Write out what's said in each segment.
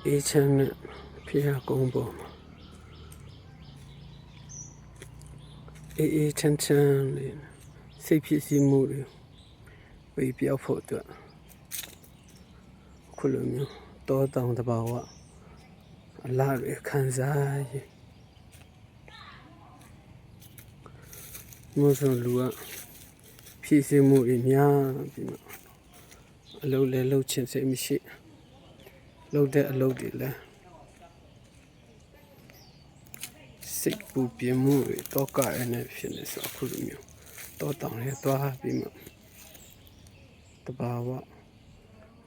အေးချမ်းနဲ့ဖျားကုန်းပေါ်မှာအေးချမ်းလေးစိတ်ဖြစ်စီမှုတွေဝေပြောက်ဖို့အတွက်ခုလိုမျိုးတောတောင်တဘာဝအလားတွေခံစားရမို့ဆိုလူကဖြစ်စီမှုတွေများပြီးတော့အလုပ်လည်းလုပ်ချင်စိတ်မရှိလုပ်တဲ့အလုပ်တွေလည်းစိတ်ပူပြင်းမှုတွေတောကရနေဖြစ်နေဆိုအခုလိုမျိုးတောတောင်လေးသွားပြီးမှတဘာဝ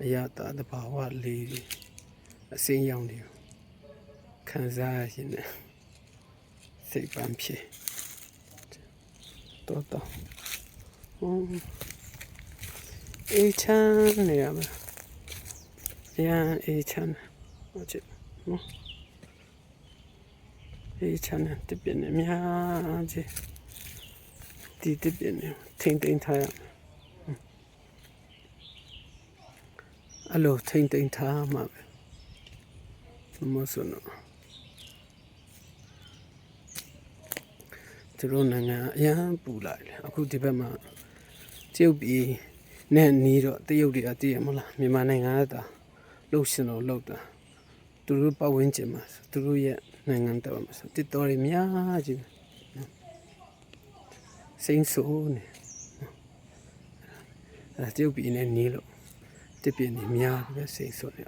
အရသာတဘာဝလေးတွေအစင်းရောင်တွေခံစားရရင်စိတ်ပန်းဖြစ်တောတောင်အေးချမ်းနေရမယ်ရန်အေးချမ်းဟုတ်ချင်နော်အေးချမ်းတဲ့တပြင်းနဲ့များကြီးဒီတပြင်းနဲ့ထိမ့်သိမ့်ထားရမယ်အဲ့လိုထိမ့်သိမ့်ထားမှာပဲမဆိုတော့သူတို့နိုင်ငံအရန်ပူလာတယ်အခုဒီဘက်မှာတရုတ်ပြည်နဲ့နီးတော့တရုတ်တွေကတည်ရမလားမြန်မာနိုင်ငံကတာလှုပ်ရှင်တော့လှုပ်တာသူတို့ပတ်ဝန်းကျင်မှာသူတို့ရဲ့နိုင်ငံတော်မှာတစ်တော်တွေများကြီးစိမ့်ဆိုးနေအဲတရုတ်ပြည်နဲ့နီးလို့တစ်ပြည်နေများပဲစိမ့်ဆိုးနေ